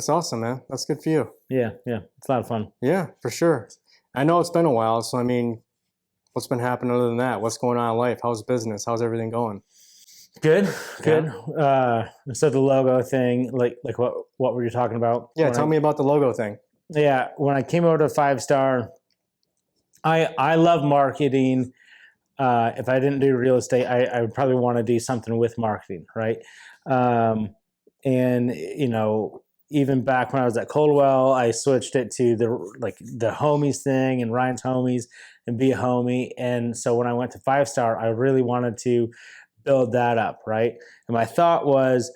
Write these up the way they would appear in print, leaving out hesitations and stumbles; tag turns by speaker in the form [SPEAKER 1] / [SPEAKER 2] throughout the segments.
[SPEAKER 1] That's awesome, man. That's good for you.
[SPEAKER 2] Yeah, it's a lot of fun.
[SPEAKER 1] Yeah, for sure. I know it's been a while, so I mean, what's been happening other than that? What's going on in life? How's business? How's everything going?
[SPEAKER 2] Good,
[SPEAKER 1] Yeah.
[SPEAKER 2] good. So the logo thing, like what were you talking about?
[SPEAKER 1] Yeah, tell me about the logo thing.
[SPEAKER 2] Yeah, when I came over to 5 Star, I love marketing. If I didn't do real estate, I would probably want to do something with marketing, right? Um, and even back when I was at Coldwell, I switched it to the homies thing and Ryan's homies and be a homie. And so when I went to 5 Star, I really wanted to build that up, right? And my thought was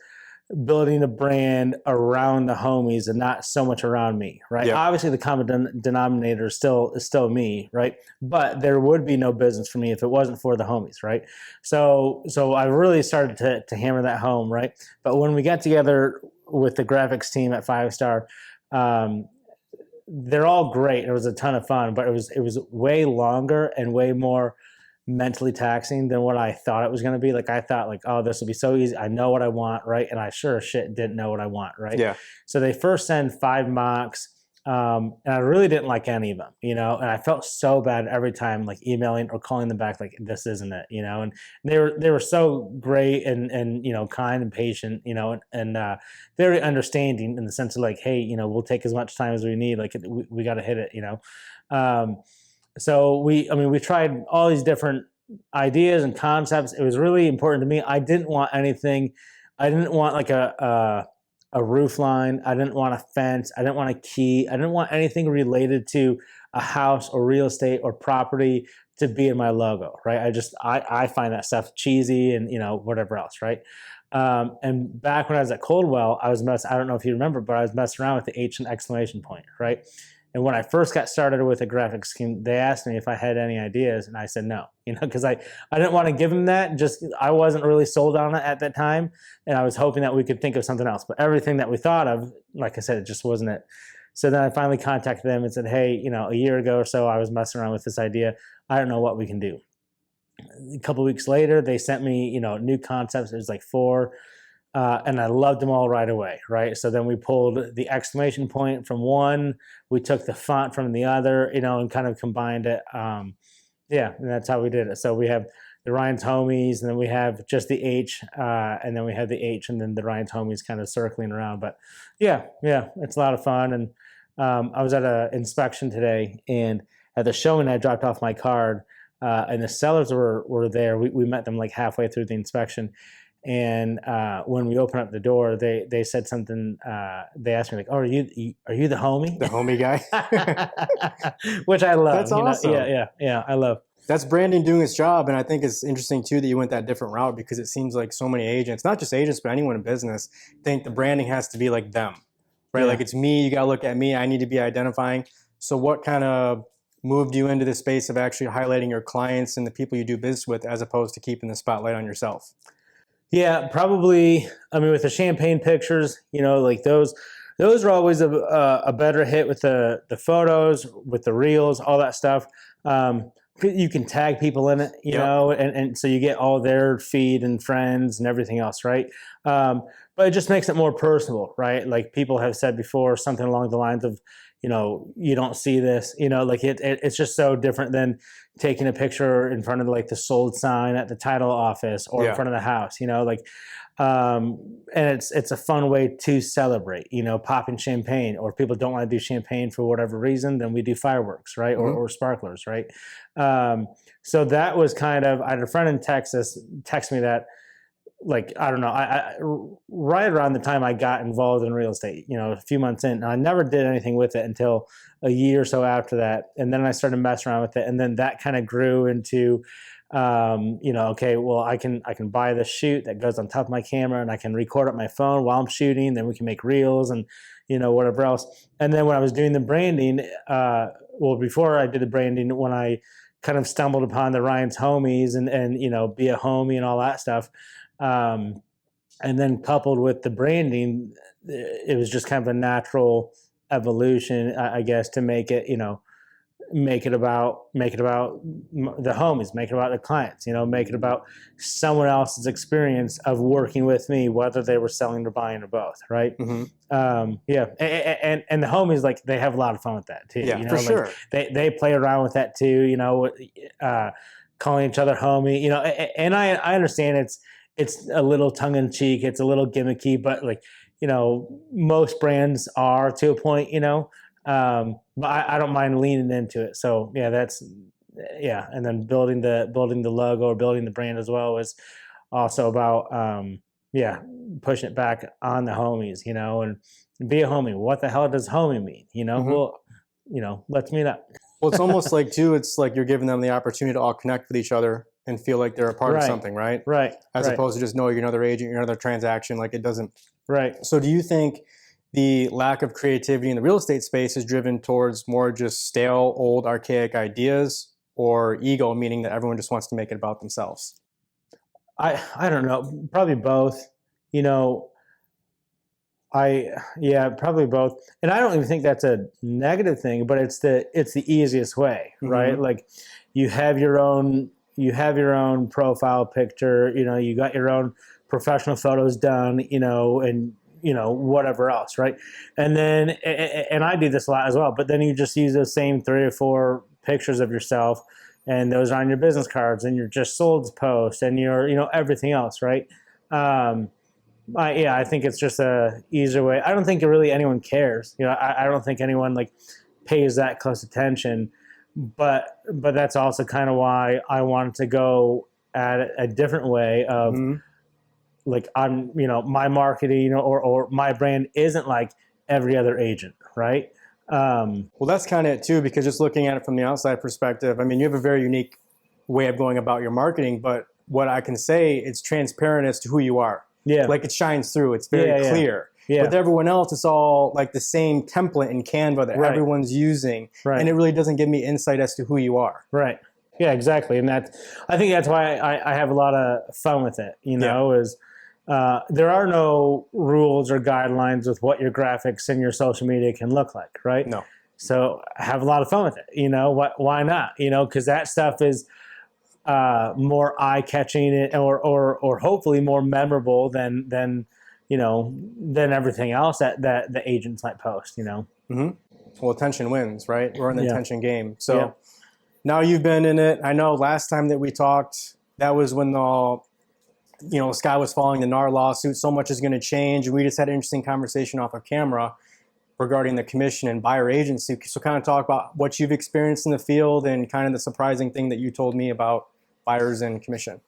[SPEAKER 2] building a brand around the homies and not so much around me, right?
[SPEAKER 1] Yeah.
[SPEAKER 2] Obviously, the common denominator is still me, right? But there would be no business for me if it wasn't for the homies, right? So I really started to hammer that home, right? But when we got together with the graphics team at 5 Star, they're all great. It was a ton of fun, but it was way longer and way more mentally taxing than what I thought it was going to be. Like I thought like, oh, this will be so easy. I know what I want. Right. And I sure as shit didn't know what I want. Right.
[SPEAKER 1] Yeah.
[SPEAKER 2] So they first send 5 mocks. And I really didn't like any of them, and I felt so bad every time like emailing or calling them back, like this isn't it, and they were so great and kind and patient, and very understanding in the sense of like, hey, we'll take as much time as we need. Like we got to hit it, So we tried all these different ideas and concepts. It was really important to me. I didn't want anything. I didn't want like a roof line. I didn't want a fence. I didn't want a key. I didn't want anything related to a house or real estate or property to be in my logo, right? I find that stuff cheesy and, whatever else, right? And back when I was at Coldwell, I don't know if you remember, but I was messing around with the H and exclamation point, right? And when I first got started with a graphics scheme, they asked me if I had any ideas, and I said no, because I didn't want to give them that. Just I wasn't really sold on it at that time, and I was hoping that we could think of something else. But everything that we thought of, like I said, it just wasn't it. So then I finally contacted them and said, hey, a year ago or so, I was messing around with this idea. I don't know what we can do. A couple of weeks later, they sent me, new concepts. It was like 4. And I loved them all right away, right? So then we pulled the exclamation point from one, we took the font from the other, and kind of combined it. And that's how we did it. So we have the Ryan's Homies, and then we have just the H, and then we have the H, and then the Ryan's Homies kind of circling around. But yeah, it's a lot of fun. And I was at an inspection today, and at the showing, I dropped off my card, and the sellers were there. We met them like halfway through the inspection. And when we opened up the door, they said something. They asked me like, "Oh, are you the homie?
[SPEAKER 1] The homie guy?"
[SPEAKER 2] Which I love.
[SPEAKER 1] That's awesome.
[SPEAKER 2] Yeah, I love.
[SPEAKER 1] That's branding doing its job, and I think it's interesting too that you went that different route, because it seems like so many agents, not just agents, but anyone in business, think the branding has to be like them, right?
[SPEAKER 2] Yeah.
[SPEAKER 1] Like it's me. You got to look at me. I need to be identifying. So what kind of moved you into the space of actually highlighting your clients and the people you do business with, as opposed to keeping the spotlight on yourself?
[SPEAKER 2] Yeah, probably. I mean, with the champagne pictures, like those are always a better hit with the photos, with the reels, all that stuff. You can tag people in it, you know, and so you get all their feed and friends and everything else, right? But it just makes it more personable, right? Like people have said before, something along the lines of, you don't see this, like it's just so different than taking a picture in front of like the sold sign at the title office or in front of the house, and it's a fun way to celebrate, popping champagne, or people don't want to do champagne for whatever reason, then we do fireworks, right? Or sparklers, right? So that was kind of, I had a friend in Texas text me that, like, I don't know, I right around the time I got involved in real estate, a few months in, and I never did anything with it until a year or so after that. And then I started messing around with it. And then that kind of grew into, okay, well, I can buy this shoot that goes on top of my camera, and I can record up my phone while I'm shooting. Then we can make reels and, whatever else. And then when I was doing the branding, before I did the branding, when I kind of stumbled upon the Ryan's Homies and be a homie and all that stuff, and then coupled with the branding, it was just kind of a natural evolution, I guess, to make it, make it about the homies, make it about the clients, make it about someone else's experience of working with me, whether they were selling or buying or both, right? Yeah, and the homies, like, they have a lot of fun with that too.
[SPEAKER 1] Yeah, for
[SPEAKER 2] like,
[SPEAKER 1] sure.
[SPEAKER 2] they play around with that too. Calling each other homie. And I understand it's a little tongue in cheek, it's a little gimmicky, but like, most brands are to a point. But I don't mind leaning into it. So yeah, and then building the logo or building the brand as well is also about pushing it back on the homies, and be a homie. What the hell does homie mean? Well, let's meet up.
[SPEAKER 1] Well, it's almost like too, it's like you're giving them the opportunity to all connect with each other and feel like they're a part of something, right?
[SPEAKER 2] Right.
[SPEAKER 1] As opposed to just knowing you're another agent, you're another transaction, like it doesn't.
[SPEAKER 2] Right.
[SPEAKER 1] So do you think the lack of creativity in the real estate space is driven towards more just stale, old, archaic ideas, or ego, meaning that everyone just wants to make it about themselves?
[SPEAKER 2] I don't know. Probably both. Probably both. And I don't even think that's a negative thing, but it's the easiest way, right? Like, you have your own profile picture, you got your own professional photos done, and whatever else, right? And then, and I do this a lot as well, but then you just use those same 3 or 4 pictures of yourself, and those are on your business cards and your just sold post and your, everything else, right? I think it's just a easier way. I don't think really anyone cares. I don't think anyone like pays that close attention, but that's also kind of why I wanted to go at a different way of like, I'm, my marketing or my brand isn't like every other agent, right?
[SPEAKER 1] Well, that's kind of it too, because just looking at it from the outside perspective, I mean, you have a very unique way of going about your marketing, but what I can say, it's transparent as to who you are.
[SPEAKER 2] Yeah.
[SPEAKER 1] Like, it shines through. It's very clear. Yeah. With everyone else, it's all like the same template in Canva that everyone's using. Right. And it really doesn't give me insight as to who you are.
[SPEAKER 2] Right. Yeah, exactly. And I think that's why I have a lot of fun with it, is there are no rules or guidelines with what your graphics and your social media can look like, right?
[SPEAKER 1] No.
[SPEAKER 2] So have a lot of fun with it. Why not? Because that stuff is more eye-catching or hopefully more memorable than everything else that the agents might post.
[SPEAKER 1] Well, attention wins, right? We're in the attention game. So now you've been in it. I know last time that we talked, that was when the sky was falling, the NAR lawsuit. So much is going to change. We just had an interesting conversation off of camera regarding the commission and buyer agency. So kind of talk about what you've experienced in the field and kind of the surprising thing that you told me about buyers and commission.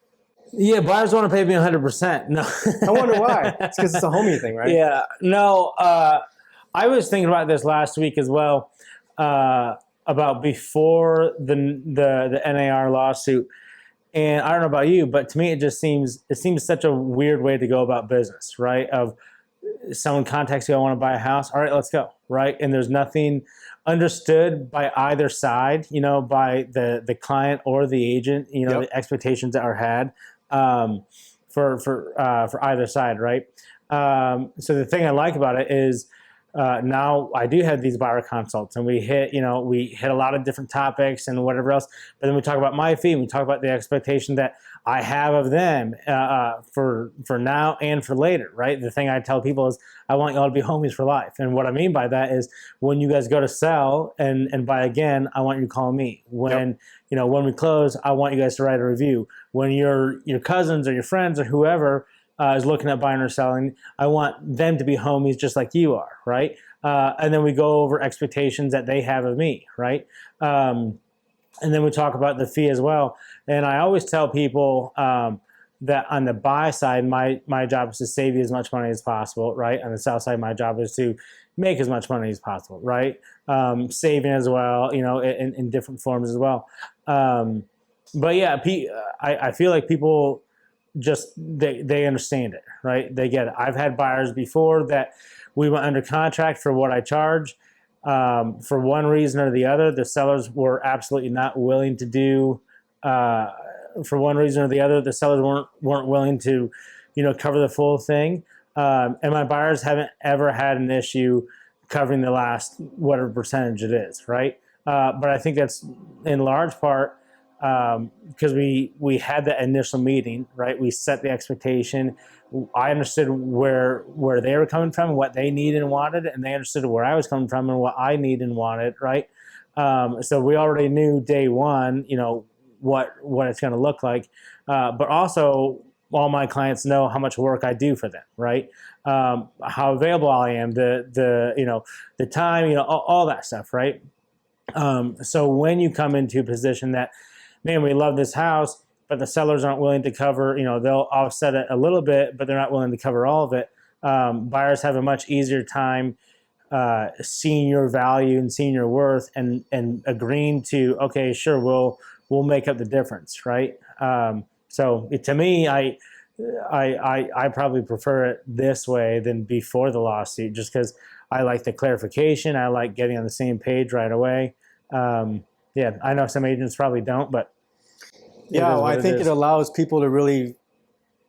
[SPEAKER 2] Yeah, buyers want to pay me 100%. No.
[SPEAKER 1] I wonder why. It's because it's a homie thing, right?
[SPEAKER 2] Yeah. No, I was thinking about this last week as well, about before the NAR lawsuit. And I don't know about you, but to me, it seems such a weird way to go about business, right? Of someone contacts you, I want to buy a house. All right, let's go, right? And there's nothing understood by either side, by the client or the agent, the expectations that are had for either side, right? So the thing I like about it is now I do have these buyer consults, and we hit a lot of different topics and whatever else. But then we talk about my fee, and we talk about the expectation that I have of them for now and for later, right? The thing I tell people is I want you all to be homies for life. And what I mean by that is when you guys go to sell and buy again, I want you to call me. When when we close, I want you guys to write a review. When your cousins or your friends or whoever is looking at buying or selling, I want them to be homies just like you are, right? And then we go over expectations that they have of me, right? And then we talk about the fee as well. And I always tell people that on the buy side, my job is to save you as much money as possible, right? On the sell side, my job is to make as much money as possible, right? Saving as well, in different forms as well. But yeah, I feel like people just they understand it, right? They get it. I've had buyers before that we went under contract for what I charge. For one reason or the other, the sellers were absolutely not willing to do. For one reason or the other, the sellers weren't willing to, cover the full thing. And my buyers haven't ever had an issue covering the last whatever percentage it is, right? But I think that's in large part because we had that initial meeting, right? We set the expectation. I understood where they were coming from, what they needed and wanted, and they understood where I was coming from and what I needed and wanted, right? So we already knew day one, what it's going to look like. But also, all my clients know how much work I do for them, right? How available I am, the time, all that stuff, right? So when you come into a position that, man, we love this house, but the sellers aren't willing to cover, they'll offset it a little bit, but they're not willing to cover all of it. Buyers have a much easier time seeing your value and seeing your worth and agreeing to, okay, sure, we'll make up the difference, right? So to me, I probably prefer it this way than before the lawsuit, just because I like the clarification. I like getting on the same page right away. I know some agents probably don't, but
[SPEAKER 1] I think it allows people to really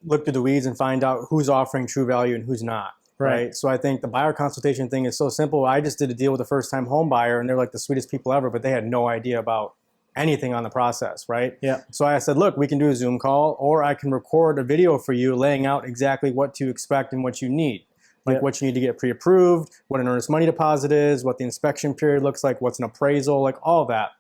[SPEAKER 1] look through the weeds and find out who's offering true value and who's not. Right. So I think the buyer consultation thing is so simple. I just did a deal with a first-time home buyer, and they're like the sweetest people ever, but they had no idea about anything on the process, right?
[SPEAKER 2] Yeah.
[SPEAKER 1] So I said, look, we can do a Zoom call, or I can record a video for you laying out exactly what to expect and what you need. Like what you need to get pre-approved, what an earnest money deposit is, what the inspection period looks like, what's an appraisal, like all that.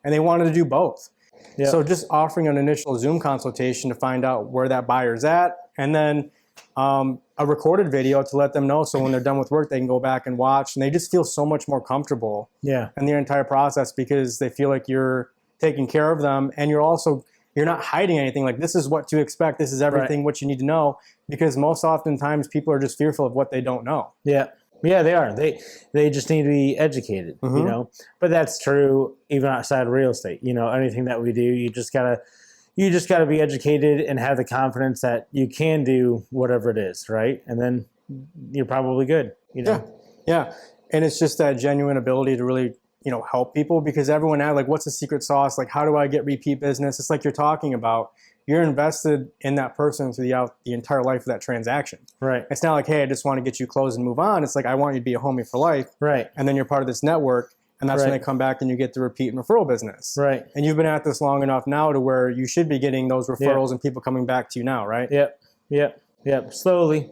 [SPEAKER 1] And they wanted to do both. Yeah. So just offering an initial Zoom consultation to find out where that buyer's at, and then a recorded video to let them know, so when they're done with work, they can go back and watch, and they just feel so much more comfortable in the entire process because they feel like you're taking care of them, and you're not hiding anything. Like, this is what to expect. This is everything, what you need to know, because most oftentimes people are just fearful of what they don't know.
[SPEAKER 2] Yeah, they are. They just need to be educated, But that's true even outside of real estate. Anything that we do, you just gotta be educated and have the confidence that you can do whatever it is, right? And then you're probably good.
[SPEAKER 1] Yeah. And it's just that genuine ability to really help people, because everyone asks, like, what's the secret sauce? Like, how do I get repeat business? It's like you're talking about, you're invested in that person throughout the entire life of that transaction.
[SPEAKER 2] Right.
[SPEAKER 1] It's not like, hey, I just want to get you closed and move on. It's like, I want you to be a homie for life.
[SPEAKER 2] Right.
[SPEAKER 1] And then you're part of this network, and that's when they come back and you get the repeat and referral business.
[SPEAKER 2] Right.
[SPEAKER 1] And you've been at this long enough now to where you should be getting those referrals and people coming back to you now, right?
[SPEAKER 2] Yep. Slowly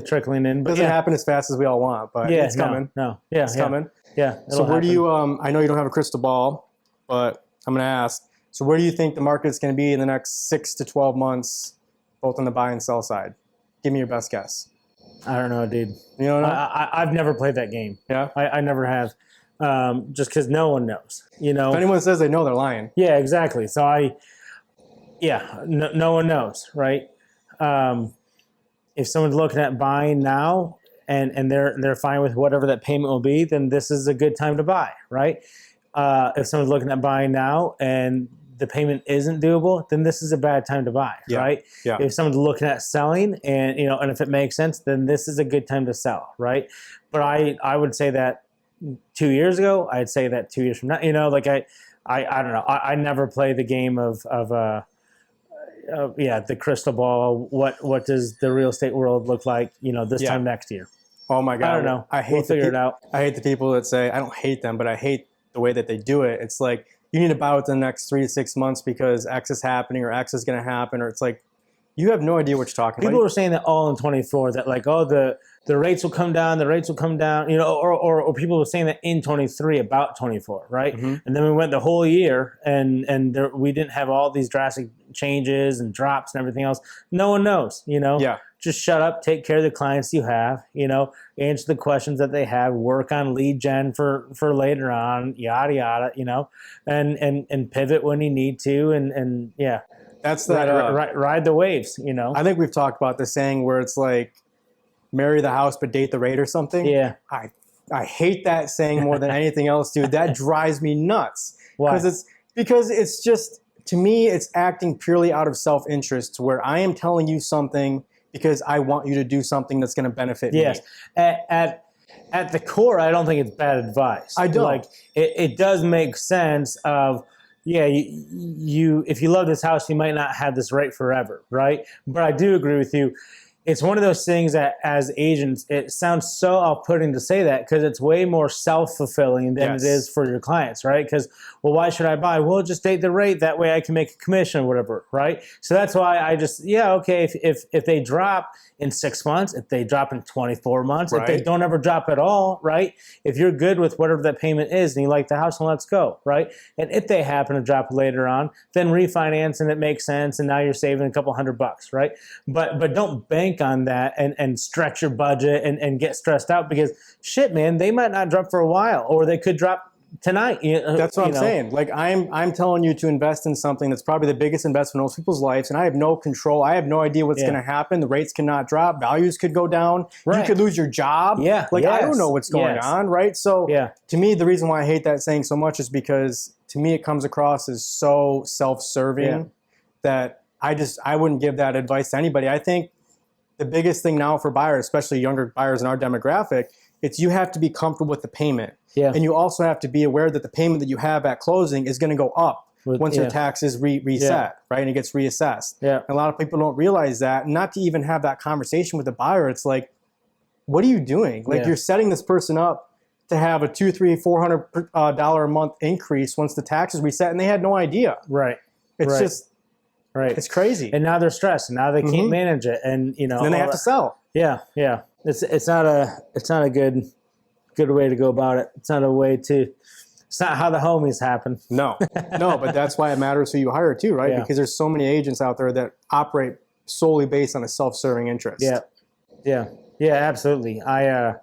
[SPEAKER 2] trickling in. But
[SPEAKER 1] it doesn't happen as fast as we all want, but it's coming.
[SPEAKER 2] It's
[SPEAKER 1] coming.
[SPEAKER 2] Yeah.
[SPEAKER 1] So where do you, I know you don't have a crystal ball, but I'm going to ask, so where do you think the market's going to be in the next 6 to 12 months, both on the buy and sell side? Give me your best guess.
[SPEAKER 2] I don't know, dude.
[SPEAKER 1] You don't know?
[SPEAKER 2] I've never played that game.
[SPEAKER 1] Yeah?
[SPEAKER 2] I never have. Just because no one knows, If
[SPEAKER 1] anyone says they know, they're lying.
[SPEAKER 2] Yeah, exactly. So no one knows, right? If someone's looking at buying now and they're fine with whatever that payment will be, then this is a good time to buy, right? If someone's looking at buying now and the payment isn't doable, then this is a bad time to buy, right?
[SPEAKER 1] Yeah.
[SPEAKER 2] If someone's looking at selling and and if it makes sense, then this is a good time to sell, right? But I would say that 2 years ago, I'd say that 2 years from now, I don't know. I never play the game of the crystal ball. What does the real estate world look like, this time next year?
[SPEAKER 1] Oh my God.
[SPEAKER 2] I don't know.
[SPEAKER 1] We'll
[SPEAKER 2] figure it out.
[SPEAKER 1] I hate the people that say, I don't hate them, but I hate the way that they do it. It's like, you need to buy within the next 3 to 6 months because X is happening or X is going to happen, or it's like, you have no idea what you're talking about.
[SPEAKER 2] People were saying that all in 24, that like, the rates will come down, or people were saying that in 23 about 24, right? Mm-hmm. And then we went the whole year and we didn't have all these drastic changes and drops and everything else. No one knows,
[SPEAKER 1] Yeah.
[SPEAKER 2] Just shut up, take care of the clients you have, answer the questions that they have, work on lead gen for later on, yada, yada, and pivot when you need to. And
[SPEAKER 1] That's that.
[SPEAKER 2] Ride the waves,
[SPEAKER 1] I think we've talked about this saying where it's like, marry the house but date the rate or something.
[SPEAKER 2] Yeah.
[SPEAKER 1] I hate that saying more than anything else, dude. That drives me nuts.
[SPEAKER 2] Why?
[SPEAKER 1] Because it's just, to me, it's acting purely out of self-interest, where I am telling you something because I want you to do something that's going to benefit me.
[SPEAKER 2] Yes. At the core, I don't think it's bad advice.
[SPEAKER 1] I don't.
[SPEAKER 2] Like, it does make sense of, you if you love this house, you might not have this rate forever, right? But I do agree with you. it's one of those things that as agents, it sounds so off-putting to say that because it's way more self-fulfilling than it is for your clients, right? Because, well, why should I buy? Well, just date the rate. That way I can make a commission or whatever, right? So that's why I just, okay, if they drop in 6 months, if they drop in 24 months, if they don't ever drop at all, right? If you're good with whatever that payment is and you like the house, and let's go, right? And if they happen to drop later on, then refinance and it makes sense and now you're saving a couple $100, right? But don't bank on that and stretch your budget and get stressed out because shit, man, they might not drop for a while or they could drop tonight.
[SPEAKER 1] That's what I'm saying. Like I'm telling you to invest in something that's probably the biggest investment in most people's lives, and I have no control. I have no idea what's going to happen. The rates cannot drop. Values could go down. You could lose your job. I don't know what's going on, right? So to me, the reason why I hate that saying so much is because to me it comes across as so self-serving that I wouldn't give that advice to anybody. I think the biggest thing now for buyers, especially younger buyers in our demographic, it's you have to be comfortable with the payment. And you also have to be aware that the payment that you have at closing is going to go up once your taxes reset, right? And it gets reassessed. And a lot of people don't realize that. Not to even have that conversation with the buyer, it's like, what are you doing? Like you're setting this person up to have a $200, $300, $400 a month increase once the taxes reset, and they had no idea. It's just, it's crazy.
[SPEAKER 2] And now they're stressed, and now they can't manage it, and
[SPEAKER 1] and then they have to sell.
[SPEAKER 2] It's not a good way to go about it. It's not a way to. It's not how the homies happen.
[SPEAKER 1] No, but that's why it matters who you hire too, right? Because there's so many agents out there that operate solely based on a self-serving interest.
[SPEAKER 2] Absolutely. I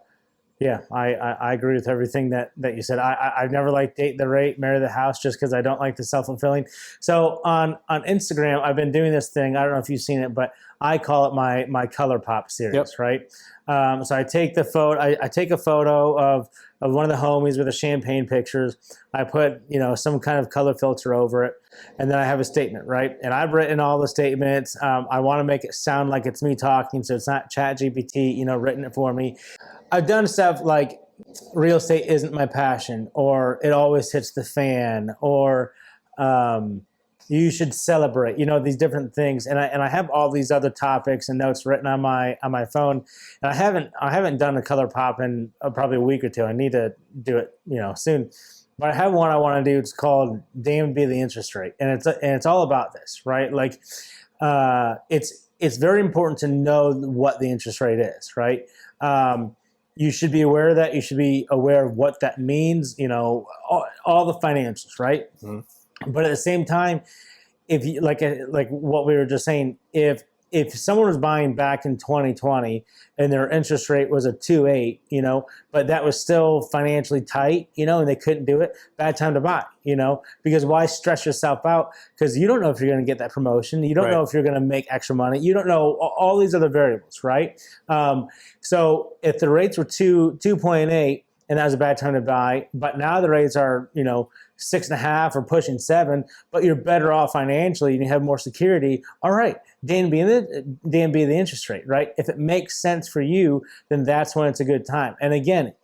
[SPEAKER 2] agree with everything that you said. I've never liked date the rate, marry the house, just because I don't like the self-fulfilling. So on Instagram, I've been doing this thing. I don't know if you've seen it, but I call it my Color Pop series, right? So I take the photo. I take a photo of one of the homies with the champagne pictures. I put some kind of color filter over it, and then I have a statement, right? And I've written all the statements. I want to make it sound like it's me talking, so it's not ChatGPT, written it for me. I've done stuff like real estate isn't my passion, or it always hits the fan, or you should celebrate, these different things. And I have all these other topics and notes written on my phone. And I haven't done a Color Pop in probably a week or two. I need to do it, soon. But I have one I want to do. It's called "Damn Be the Interest Rate," and it's all about this, right? Like, it's very important to know what the interest rate is, right? You should be aware of that. You should be aware of what that means. All the financials, right? But at the same time, if you like what we were just saying, if someone was buying back in 2020 and their interest rate was a 2.8, but that was still financially tight, and they couldn't do it, bad time to buy, because why stress yourself out? Because you don't know if you're going to get that promotion. You don't know if you're going to make extra money. You don't know all these other variables, right? So if the rates were 2.8 and that was a bad time to buy, but now the rates are, 6.5 or pushing 7, but you're better off financially and you have more security. All right, Dan be the interest rate, right? If it makes sense for you, then that's when it's a good time. And again,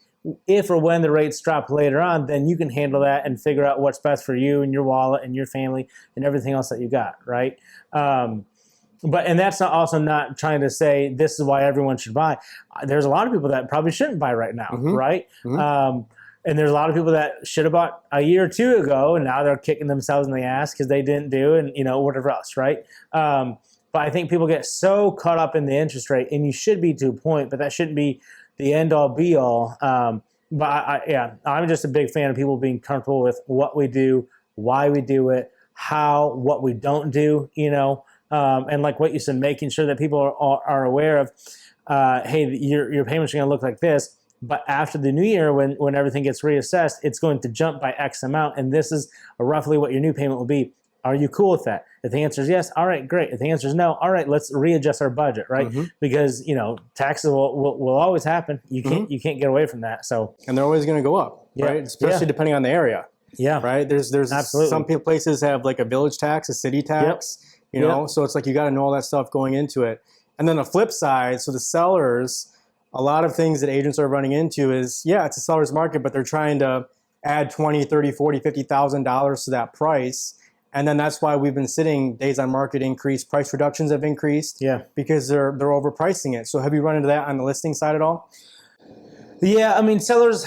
[SPEAKER 2] if or when the rates drop later on, then you can handle that and figure out what's best for you and your wallet and your family and everything else that you got, right? And that's also not trying to say this is why everyone should buy. There's a lot of people that probably shouldn't buy right now, right? And there's a lot of people that should have bought a year or two ago, and now they're kicking themselves in the ass because they didn't do, and whatever else, right? But I think people get so caught up in the interest rate, and you should be to a point, but that shouldn't be the end all be all. But I'm just a big fan of people being comfortable with what we do, why we do it, what we don't do, and like what you said, making sure that people are aware of, hey, your payments are going to look like this. But after the new year, when everything gets reassessed, it's going to jump by X amount, and this is roughly what your new payment will be. Are you cool with that? If the answer is yes, all right, great. If the answer is no, all right, let's readjust our budget, right? Because taxes will always happen. You can't get away from that. So, and
[SPEAKER 1] they're always going to go up, right? Especially depending on the area. Right. There's
[SPEAKER 2] absolutely.
[SPEAKER 1] Some places have like a village tax, a city tax. So it's like you got to know all that stuff going into it. And then the flip side, so the sellers. A lot of things that agents are running into is, it's a seller's market, but they're trying to add $20,000, $30,000, $40,000, $50,000 to that price. And then that's why we've been sitting, days on market increased, price reductions have increased.
[SPEAKER 2] Yeah.
[SPEAKER 1] Because they're overpricing it. So have you run into that on the listing side at all?
[SPEAKER 2] Yeah, I mean, sellers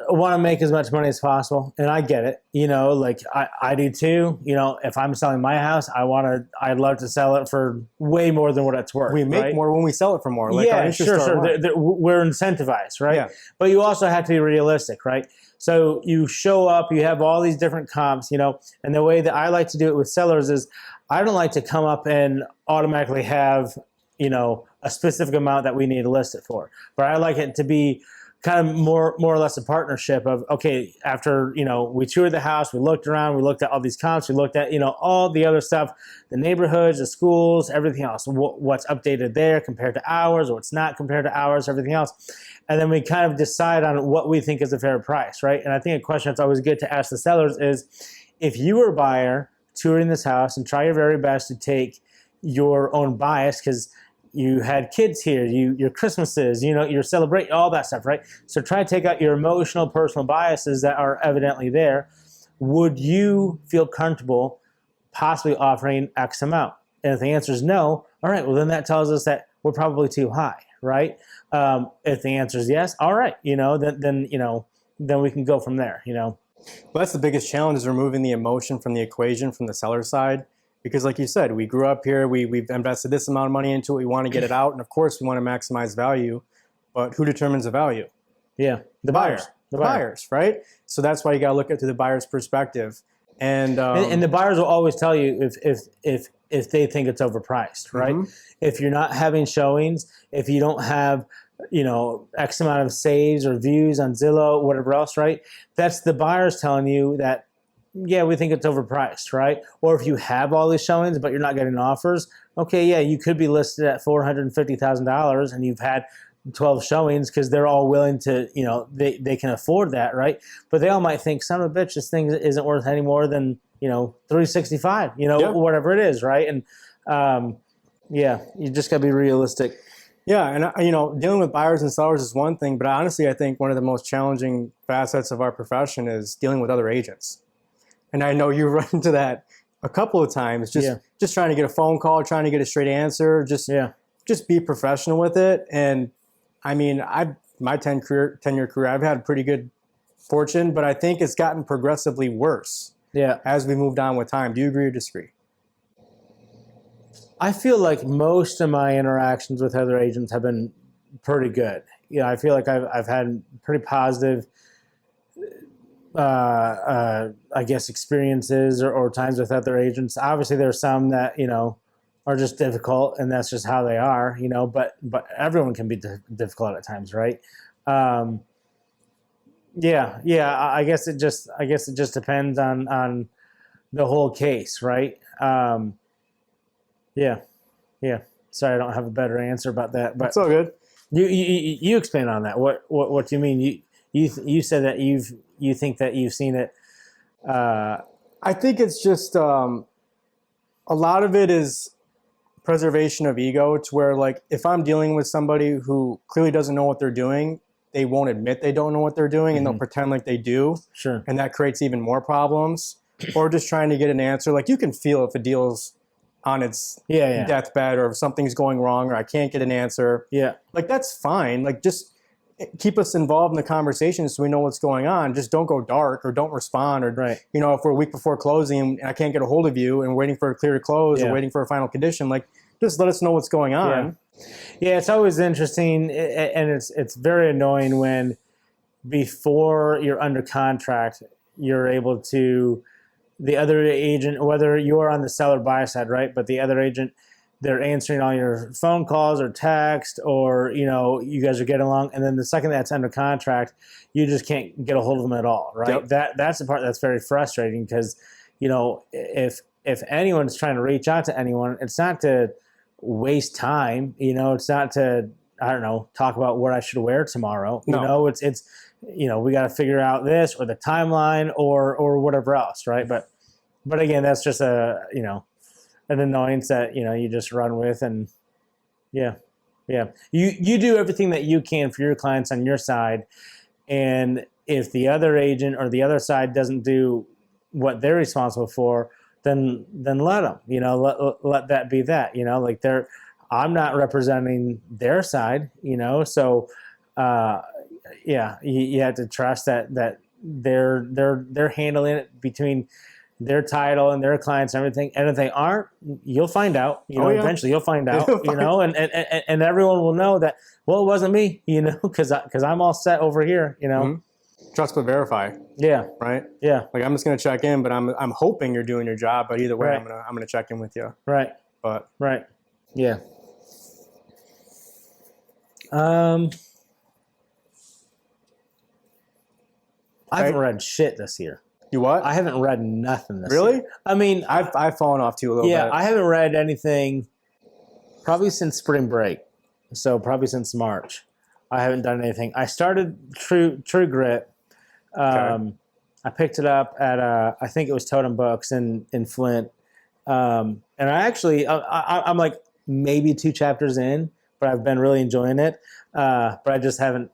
[SPEAKER 2] want to make as much money as possible, and I get it. Like I do too. If I'm selling my house, I'd love to sell it for way more than what it's worth.
[SPEAKER 1] We make
[SPEAKER 2] right?
[SPEAKER 1] more when we sell it for more. Like
[SPEAKER 2] yeah, sure. We're incentivized, right?
[SPEAKER 1] Yeah.
[SPEAKER 2] But you also have to be realistic, right? So you show up, you have all these different comps, and the way that I like to do it with sellers is I don't like to come up and automatically have, a specific amount that we need to list it for. But I like it to be kind of more or less a partnership of, okay, after, we toured the house, we looked around, we looked at all these comps, we looked at, all the other stuff, the neighborhoods, the schools, everything else, what's updated there compared to ours, or what's not compared to ours, everything else. And then we kind of decide on what we think is a fair price, right? And I think a question that's always good to ask the sellers is, if you were a buyer touring this house, and try your very best to take your own bias, because you had kids here, your Christmases, your celebrate, all that stuff, right? So try to take out your emotional, personal biases that are evidently there. Would you feel comfortable possibly offering X amount? And if the answer is no, all right, well, then that tells us that we're probably too high, right? If the answer is yes, all right, then we can go from there,
[SPEAKER 1] Well, that's the biggest challenge, is removing the emotion from the equation from the seller side. Because like you said, we grew up here, we've invested this amount of money into it, we want to get it out, and of course we want to maximize value, but who determines the value?
[SPEAKER 2] Yeah,
[SPEAKER 1] the buyers. The buyers, right? So that's why you got to look at it through the buyer's perspective. And
[SPEAKER 2] the buyers will always tell you if they think it's overpriced, right?
[SPEAKER 1] Mm-hmm.
[SPEAKER 2] If you're not having showings, if you don't have X amount of saves or views on Zillow, whatever else, right? That's the buyers telling you that, yeah, we think it's overpriced, right? Or if you have all these showings but you're not getting offers, okay, yeah, you could be listed at $450,000 and you've had 12 showings because they're all willing to, they can afford that, right? But they all might think, son of a bitch, this thing isn't worth any more than, $365,
[SPEAKER 1] Yep.
[SPEAKER 2] whatever it is, right? And yeah, you just got to be realistic.
[SPEAKER 1] Yeah, and dealing with buyers and sellers is one thing, but honestly, I think one of the most challenging facets of our profession is dealing with other agents. And I know you run into that a couple of times, just trying to get a phone call, trying to get a straight answer, just be professional with it. And I mean, my 10-year career, I've had pretty good fortune, but I think it's gotten progressively worse as we moved on with time. Do you agree or disagree?
[SPEAKER 2] I feel like most of my interactions with other agents have been pretty good. I feel like I've had pretty positive I guess experiences or times with other agents. Obviously there are some that, are just difficult, and that's just how they are, but everyone can be difficult at times, right? I guess it just depends on the whole case, right? Sorry, I don't have a better answer about that, but
[SPEAKER 1] it's all good.
[SPEAKER 2] You expand on that. What do you mean? You said that you think that you've seen it.
[SPEAKER 1] I think it's just a lot of it is preservation of ego, to where, like, if I'm dealing with somebody who clearly doesn't know what they're doing, they won't admit they don't know what they're doing, and they'll pretend like they do.
[SPEAKER 2] Sure.
[SPEAKER 1] And that creates even more problems. Or just trying to get an answer. Like, you can feel if a deal's on its deathbed, or if something's going wrong, or I can't get an answer.
[SPEAKER 2] Yeah.
[SPEAKER 1] Like, that's fine. Like, just keep us involved in the conversation so we know what's going on. Just don't go dark, or don't respond, or,
[SPEAKER 2] right.
[SPEAKER 1] If we're a week before closing and I can't get a hold of you and we're waiting for a clear to close or waiting for a final condition, like, just let us know what's going on.
[SPEAKER 2] Yeah, it's always interesting, and it's very annoying when before you're under contract, you're able to, the other agent, whether you're on the seller buy side, right, but the other agent, they're answering all your phone calls or text, or, you guys are getting along. And then the second that's under contract, you just can't get a hold of them at all, right?
[SPEAKER 1] Yep.
[SPEAKER 2] That's the part that's very frustrating, because, if anyone's trying to reach out to anyone, it's not to waste time, it's not to, I don't know, talk about what I should wear tomorrow.
[SPEAKER 1] No.
[SPEAKER 2] It's we got to figure out this, or the timeline, or whatever else, right? But again, that's just an annoyance that you just run with. And you do everything that you can for your clients on your side, and if the other agent or the other side doesn't do what they're responsible for, then let them, let that be that, like I'm not representing their side, so you have to trust that they're handling it between their title and their clients and everything. And if they aren't, you'll find out, eventually you'll find out, and everyone will know that, well, it wasn't me, because I'm all set over here,
[SPEAKER 1] Trust but verify.
[SPEAKER 2] Yeah.
[SPEAKER 1] Right.
[SPEAKER 2] Yeah.
[SPEAKER 1] Like I'm just gonna check in, but I'm hoping you're doing your job. But either way,
[SPEAKER 2] Right.
[SPEAKER 1] I'm gonna check in with you.
[SPEAKER 2] Right.
[SPEAKER 1] But
[SPEAKER 2] right. Yeah. I haven't read shit this year.
[SPEAKER 1] You what?
[SPEAKER 2] I haven't read nothing this
[SPEAKER 1] Really?
[SPEAKER 2] year. I mean,
[SPEAKER 1] I've fallen off too a little bit.
[SPEAKER 2] Yeah, I haven't read anything probably since spring break. So probably since March. I haven't done anything. I started True Grit.
[SPEAKER 1] Okay.
[SPEAKER 2] I picked it up at I think it was Totem Books in Flint. And I actually I'm like maybe 2 chapters in, but I've been really enjoying it. But I just haven't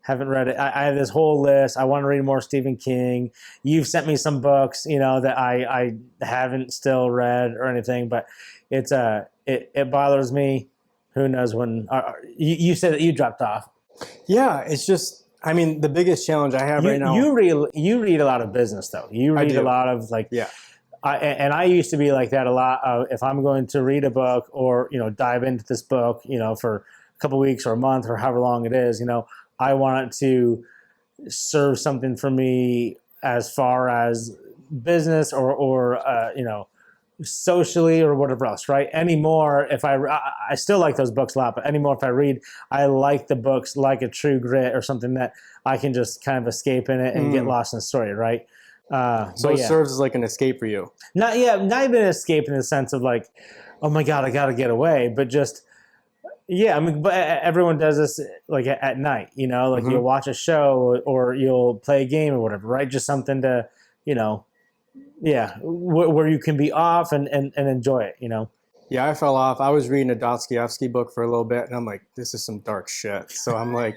[SPEAKER 2] read it. I have this whole list. I want to read more Stephen King. You've sent me some books, that I haven't still read or anything, but it bothers me. Who knows when? You said that you dropped off.
[SPEAKER 1] Yeah, it's just. I mean, the biggest challenge I have right now.
[SPEAKER 2] You read a lot of business though. You read a lot of
[SPEAKER 1] Yeah.
[SPEAKER 2] I used to be like that a lot. If I'm going to read a book or dive into this book, for a couple weeks or a month or however long it is, I want it to serve something for me as far as business or socially or whatever else, right? Anymore, if I still like those books a lot, but anymore, if I read, I like the books like a True Grit or something that I can just kind of escape in it and get lost in the story, right?
[SPEAKER 1] So it serves as like an escape for you.
[SPEAKER 2] Not even an escape in the sense of like, oh my God, I got to get away, but just, yeah, I mean, but everyone does this like at night, like you'll watch a show or you'll play a game or whatever, right? Just something to, where you can be off and enjoy it,
[SPEAKER 1] Yeah, I fell off. I was reading a Dostoevsky book for a little bit, and I'm like, this is some dark shit. So I'm like,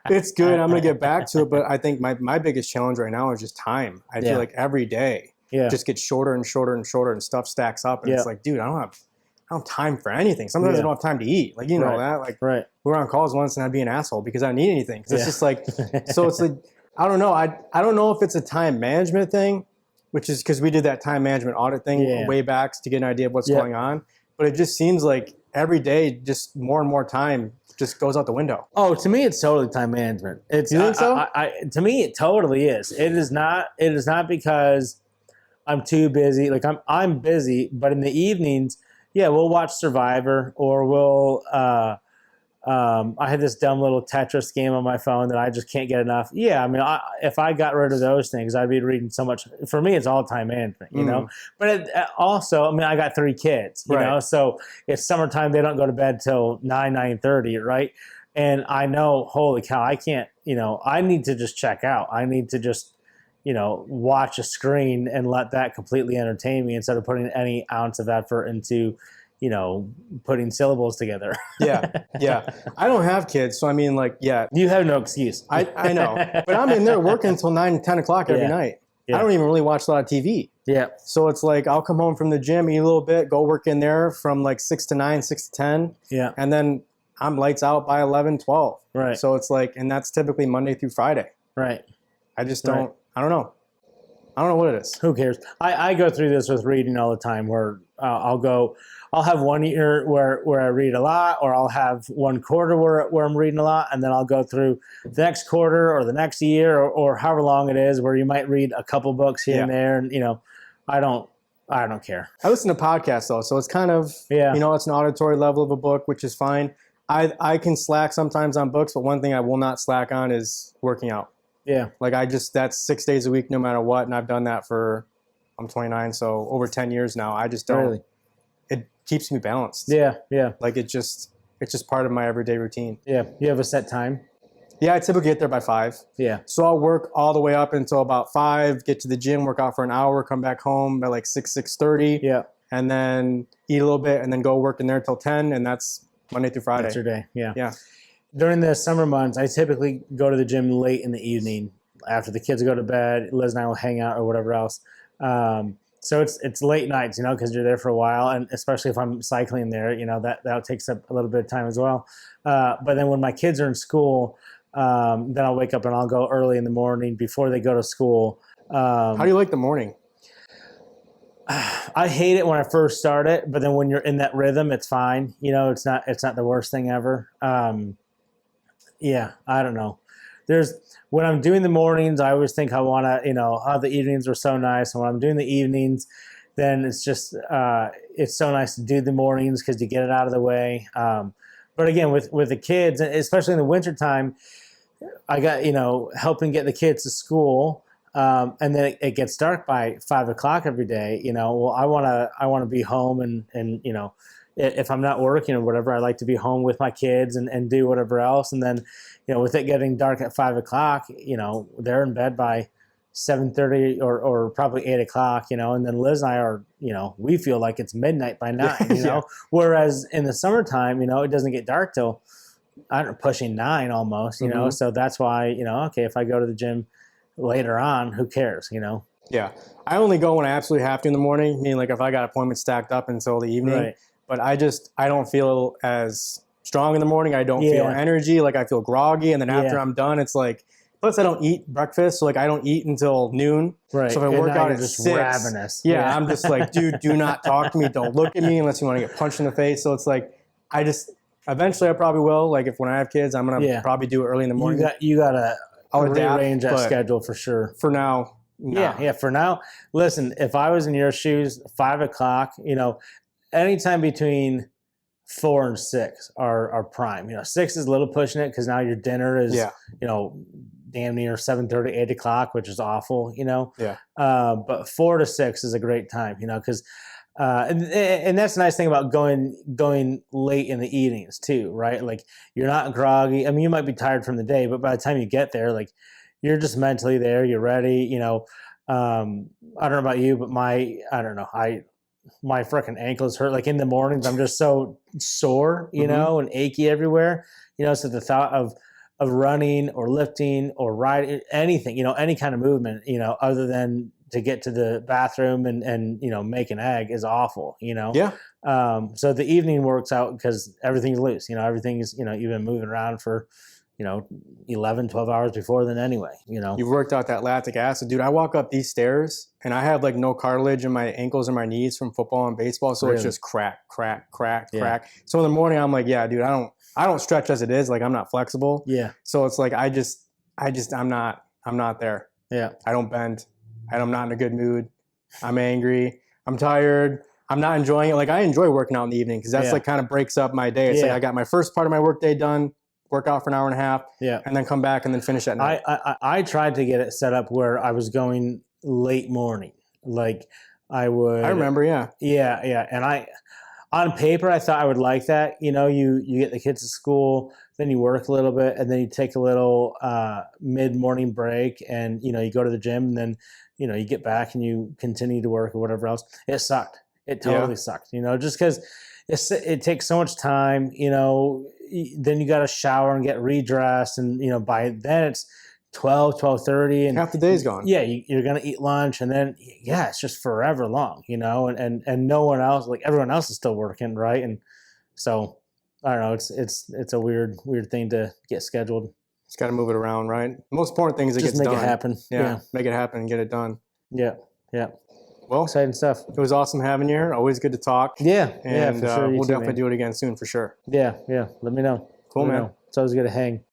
[SPEAKER 1] it's good. I'm going to get back to it. But I think my biggest challenge right now is just time. I feel like every day just gets shorter and shorter and shorter, and stuff stacks up. And it's like, dude, I don't have time for anything. Sometimes I don't have time to eat. Like, that. Like, we were on calls once, and I'd be an asshole because I don't need anything. It's just like, so it's like, I don't know. I don't know if it's a time management thing, which is because we did that time management audit thing way back to get an idea of what's going on. But it just seems like every day, just more and more time just goes out the window.
[SPEAKER 2] Oh, to me, it's totally time management. You
[SPEAKER 1] think so?
[SPEAKER 2] To me, it totally is. It is not because I'm too busy. Like I'm busy, but in the evenings, we'll watch Survivor or we'll. I had this dumb little Tetris game on my phone that I just can't get enough. Yeah, I mean, if I got rid of those things, I'd be reading so much. For me, it's all time management, know. But also, I mean, I got 3 kids, you know, so it's summertime. They don't go to bed till 9:30, right? And I know, holy cow, I can't. I need to just check out. I need to just, watch a screen and let that completely entertain me instead of putting any ounce of effort into. Putting syllables together.
[SPEAKER 1] Yeah. I don't have kids, so I mean, like,
[SPEAKER 2] You have no excuse.
[SPEAKER 1] I know, but I'm in there working until 9, 10 o'clock every night. I don't even really watch a lot of TV.
[SPEAKER 2] Yeah.
[SPEAKER 1] So it's like I'll come home from the gym, eat a little bit, go work in there from like 6 to 9, 6 to 10.
[SPEAKER 2] Yeah.
[SPEAKER 1] And then I'm lights out by 11, 12.
[SPEAKER 2] Right.
[SPEAKER 1] So it's like, and that's typically Monday through Friday.
[SPEAKER 2] Right.
[SPEAKER 1] I just don't, I don't know. I don't know what it is.
[SPEAKER 2] Who cares? I go through this with reading all the time where I'll have one year where I read a lot, or I'll have one quarter where I'm reading a lot, and then I'll go through the next quarter or the next year or however long it is where you might read a couple books here and there. And, I don't care.
[SPEAKER 1] I listen to podcasts though. So it's kind of, it's an auditory level of a book, which is fine. I can slack sometimes on books, but one thing I will not slack on is working out.
[SPEAKER 2] Yeah.
[SPEAKER 1] Like that's 6 days a week, no matter what. And I've done that I'm 29, so over 10 years now. I just don't.
[SPEAKER 2] Really?
[SPEAKER 1] It keeps me balanced.
[SPEAKER 2] Yeah.
[SPEAKER 1] Like it's just part of my everyday routine.
[SPEAKER 2] Yeah. You have a set time?
[SPEAKER 1] Yeah, I typically get there by 5.
[SPEAKER 2] Yeah.
[SPEAKER 1] So I'll work all the way up until about 5, get to the gym, work out for an hour, come back home by like 6:30.
[SPEAKER 2] Yeah.
[SPEAKER 1] And then eat a little bit and then go work in there till 10. And that's Monday through Friday.
[SPEAKER 2] That's your day. Yeah.
[SPEAKER 1] Yeah.
[SPEAKER 2] During the summer months, I typically go to the gym late in the evening after the kids go to bed. Liz and I will hang out or whatever else. So So it's late nights, because you're there for a while, and especially if I'm cycling there, that takes up a little bit of time as well. But then when my kids are in school, then I'll wake up and I'll go early in the morning before they go to school.
[SPEAKER 1] How do you like the morning?
[SPEAKER 2] I hate it when I first start it, but then when you're in that rhythm, it's fine. It's not the worst thing ever. Yeah, I don't know. When I'm doing the mornings, I always think I want to, oh, the evenings were so nice. And when I'm doing the evenings, then it's just, it's so nice to do the mornings because you get it out of the way. But again, with the kids, especially in the wintertime, I got, helping get the kids to school. And then it gets dark by 5 o'clock every day, well, I want to be home and, if I'm not working or whatever, I like to be home with my kids and do whatever else. And then, with it getting dark at 5 o'clock, they're in bed by 7:30 or probably 8 o'clock, and then Liz and I are, we feel like it's midnight by 9,
[SPEAKER 1] Yeah.
[SPEAKER 2] Whereas in the summertime, it doesn't get dark till, I don't know, pushing 9 almost,
[SPEAKER 1] Mm-hmm.
[SPEAKER 2] So that's why, okay, if I go to the gym later on, who cares,
[SPEAKER 1] Yeah. I only go when I absolutely have to in the morning, meaning like if I got appointments stacked up until the evening.
[SPEAKER 2] Right.
[SPEAKER 1] But I don't feel as strong in the morning. I don't feel energy. Like I feel groggy. And then after I'm done, it's like, plus I don't eat breakfast. So like I don't eat until noon.
[SPEAKER 2] Right.
[SPEAKER 1] So if I work out at
[SPEAKER 2] just
[SPEAKER 1] 6,
[SPEAKER 2] ravenous.
[SPEAKER 1] Yeah, I'm just like, dude, do not talk to me. Don't look at me unless you want to get punched in the face. So it's like, eventually I probably will. Like if when I have kids, I'm going to probably do it early in the morning.
[SPEAKER 2] You got to rearrange that
[SPEAKER 1] but
[SPEAKER 2] schedule for sure.
[SPEAKER 1] For now, no.
[SPEAKER 2] Yeah. For now, listen, if I was in your shoes, 5 o'clock, anytime between 4 and 6 are prime. 6 is a little pushing it because now your dinner is, damn near 7:30, 8 o'clock, which is awful,
[SPEAKER 1] Yeah.
[SPEAKER 2] But 4 to 6 is a great time, because, and that's the nice thing about going late in the evenings too, right? Like you're not groggy. I mean, you might be tired from the day, but by the time you get there, like you're just mentally there, you're ready, I don't know about you, but my freaking ankles hurt. Like in the mornings, I'm just so sore, and achy everywhere, so the thought of running or lifting or riding, anything, any kind of movement, other than to get to the bathroom and make an egg is awful,
[SPEAKER 1] Yeah.
[SPEAKER 2] So the evening works out because everything's loose, everything's, you've been moving around for, 11, 12 hours before then anyway,
[SPEAKER 1] You've worked out that lactic acid. Dude, I walk up these stairs and I have like no cartilage in my ankles and my knees from football and baseball. So It's just crack, crack, crack, crack. So in the morning I'm like, yeah, dude, I don't stretch as it is. Like I'm not flexible.
[SPEAKER 2] Yeah.
[SPEAKER 1] So it's like, I'm not there.
[SPEAKER 2] Yeah.
[SPEAKER 1] I don't bend. I'm not in a good mood. I'm angry. I'm tired. I'm not enjoying it. Like I enjoy working out in the evening because that's like kind of breaks up my day. It's like I got my first part of my work day done, work out for an hour and a half, and then come back and then finish at night.
[SPEAKER 2] I tried to get it set up where I was going late morning. Like I remember,
[SPEAKER 1] yeah.
[SPEAKER 2] Yeah. And on paper, I thought I would like that. You get the kids to school, then you work a little bit, and then you take a little mid-morning break, and you go to the gym, and then you get back and you continue to work or whatever else. It sucked. It totally sucked. Just because it takes so much time. Then you got to shower and get redressed, and by then it's 12:30, and
[SPEAKER 1] half the day's gone.
[SPEAKER 2] Yeah, you're gonna eat lunch, and then it's just forever long, and no one else, like everyone else is still working, right? And so I don't know, it's a weird thing to get scheduled.
[SPEAKER 1] Just got to move it around, right? The most important thing is it
[SPEAKER 2] just
[SPEAKER 1] gets
[SPEAKER 2] make
[SPEAKER 1] done.
[SPEAKER 2] it happen. Yeah,
[SPEAKER 1] make it happen and get it done.
[SPEAKER 2] Yeah.
[SPEAKER 1] Well,
[SPEAKER 2] exciting stuff.
[SPEAKER 1] It was awesome having you here. Always good to talk.
[SPEAKER 2] Yeah,
[SPEAKER 1] and
[SPEAKER 2] for sure.
[SPEAKER 1] We'll definitely do it again soon for sure.
[SPEAKER 2] Yeah. Let me know.
[SPEAKER 1] Cool, man.
[SPEAKER 2] It's always good to hang.